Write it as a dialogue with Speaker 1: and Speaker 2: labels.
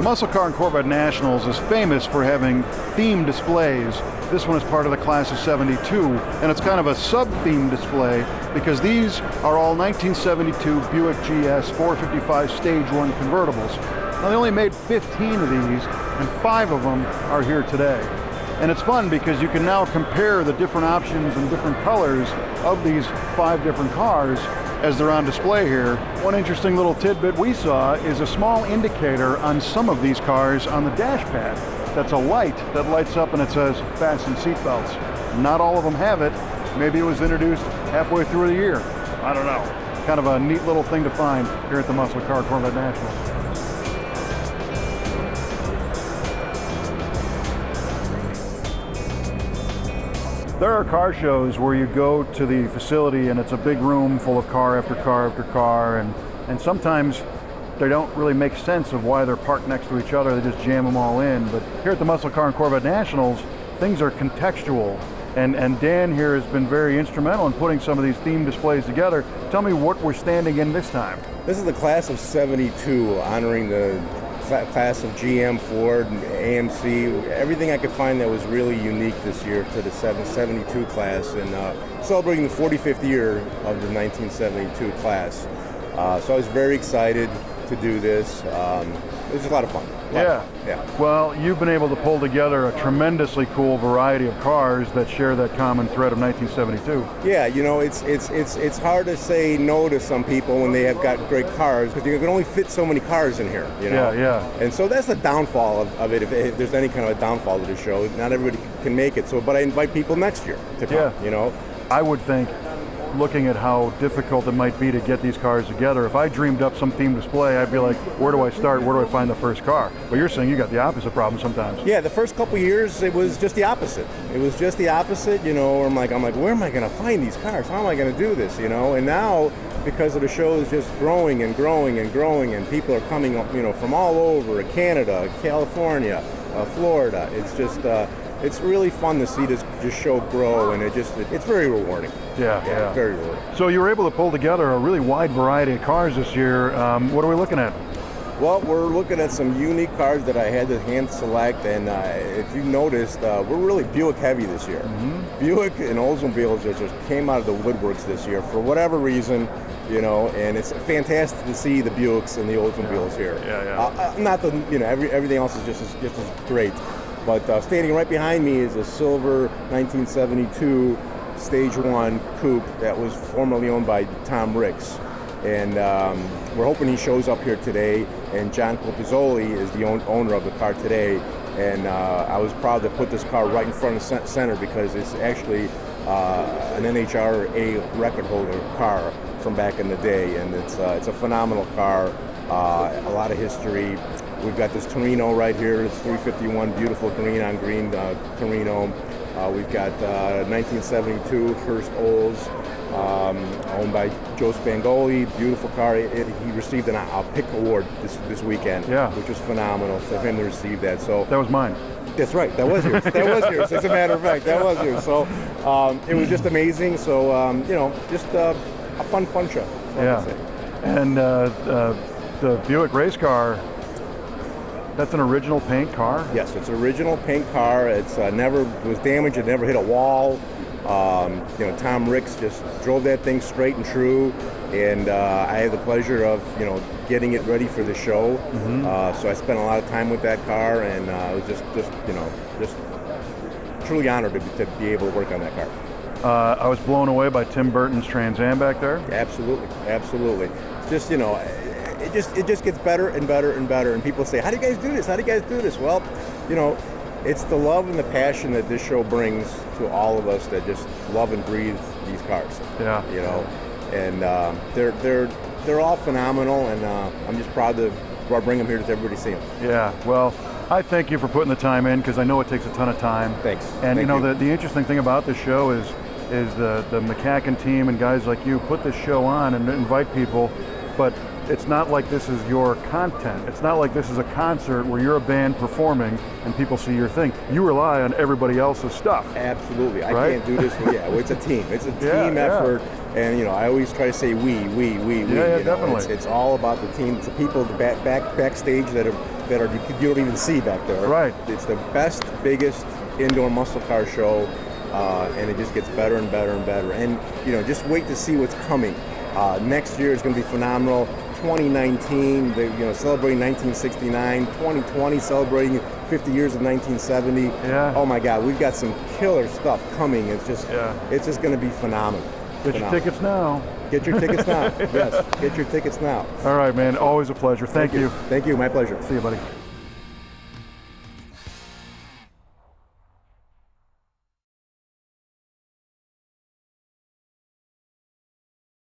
Speaker 1: The Musclecar and Corvette Nationals is famous for having theme displays. This one is part of the class of 72, and it's kind of a sub-theme display because these are all 1972 Buick GS 455 Stage 1 convertibles. Now they only made 15 of these, and 5 of them are here today. And it's fun because you can now compare the different options and different colors of these 5 different cars as they're on display here. One interesting little tidbit we saw is a small indicator on some of these cars on the dash pad. That's a light that lights up and it says fasten seatbelts. Not all of them have it. Maybe it was introduced halfway through the year. I don't know. Kind of a neat little thing to find here at the Musclecar Corvette National. There are car shows where you go to the facility and it's a big room full of car after car after car, and sometimes they don't really make sense of why they're parked next to each other. They just jam them all in. But here at the Musclecar and Corvette Nationals, things are contextual. And Dan here has been very instrumental in putting some of these theme displays together. Tell me what we're standing in this time.
Speaker 2: This is the class of 72, honoring the class of GM, Ford, AMC, everything I could find that was really unique this year to the 72 class, and celebrating the 45th year of the 1972 class. So I was very excited to do this. It was a lot of fun.
Speaker 1: Yeah. Well, you've been able to pull together a tremendously cool variety of cars that share that common thread of 1972.
Speaker 2: Yeah, you know, it's hard to say no to some people when they have got great cars, because you can only fit so many cars in here, you know?
Speaker 1: Yeah.
Speaker 2: And so that's the downfall of it, if there's any kind of a downfall to the show. Not everybody can make it, but I invite people next year to come, you know?
Speaker 1: I would think, looking at how difficult it might be to get these cars together, if I dreamed up some theme display, I'd be like, where do I start? Where do I find the first car? But you're saying you got the opposite problem sometimes.
Speaker 2: Yeah, the first couple years, it was just the opposite. It was just the opposite, you know, I'm like, where am I going to find these cars? How am I going to do this, you know? And now, because of the show is just growing and growing and growing, and people are coming, you know, from all over, Canada, California, Florida, it's just, it's really fun to see this show grow, and it's very rewarding.
Speaker 1: Yeah.
Speaker 2: Very rewarding.
Speaker 1: So you were able to pull together a really wide variety of cars this year. What are we looking at?
Speaker 2: Well, we're looking at some unique cars that I had to hand select, and if you noticed, we're really Buick heavy this year. Mm-hmm. Buick and Oldsmobiles just came out of the woodworks this year for whatever reason, you know, and it's fantastic to see the Buicks and the Oldsmobiles here. Not the, you know, everything else is just as great. But standing right behind me is a silver 1972 Stage 1 coupe that was formerly owned by Tom Ricks. And we're hoping he shows up here today. And John Colpizzoli is the owner of the car today. And I was proud to put this car right in front of center because it's actually an NHRA record holder car from back in the day. And it's a phenomenal car, a lot of history. We've got this Torino right here. It's 351, beautiful green on green Torino. We've got 1972 Hurst Olds, owned by Joe Spangoli. Beautiful car. He received a pick award this weekend, which was phenomenal for him to receive that. So
Speaker 1: that was mine.
Speaker 2: That's right. That was yours. That was yours. As a matter of fact, that was yours. So it was just amazing. So you know, just a fun show.
Speaker 1: And the Buick race car. That's an original paint car?
Speaker 2: Yes, it's an original paint car. It's never was damaged. It never hit a wall. You know, Tom Ricks just drove that thing straight and true, and I had the pleasure of, you know, getting it ready for the show. Mm-hmm. So I spent a lot of time with that car, and I was just you know, just truly honored to be able to work on that car.
Speaker 1: I was blown away by Tim Burton's Trans Am back there.
Speaker 2: Absolutely. It's just, you know, it just gets better and better and better, and people say, how do you guys do this? How do you guys do this? Well, you know, it's the love and the passion that this show brings to all of us that just love and breathe these cars.
Speaker 1: Yeah.
Speaker 2: You know, and they're all phenomenal, and I'm just proud to bring them here to everybody to see them.
Speaker 1: Yeah. Well, I thank you for putting the time in, because I know it takes a ton of time.
Speaker 2: Thanks.
Speaker 1: And you know, the interesting thing about this show is the MCACN team and guys like you put this show on and invite people, but it's not like this is your content. It's not like this is a concert where you're a band performing and people see your thing. You rely on everybody else's stuff.
Speaker 2: Absolutely.
Speaker 1: Right?
Speaker 2: I can't do this. It's a team. It's a team effort. And, you know, I always try to say we.
Speaker 1: Yeah,
Speaker 2: you know,
Speaker 1: definitely.
Speaker 2: It's all about the team. It's the people backstage that have that you don't even see back there.
Speaker 1: Right.
Speaker 2: It's the best, biggest indoor muscle car show, and it just gets better and better and better. And just wait to see what's coming. Next year is going to be phenomenal. 2019, celebrating 1969. 2020, celebrating 50 years of 1970.
Speaker 1: Yeah.
Speaker 2: Oh my God, we've got some killer stuff coming. It's just going to be phenomenal.
Speaker 1: Get your tickets now.
Speaker 2: Get your tickets now. Yes, get your tickets now.
Speaker 1: All right, man. Always a pleasure. Thank you.
Speaker 2: Thank you. My pleasure.
Speaker 1: See you, buddy.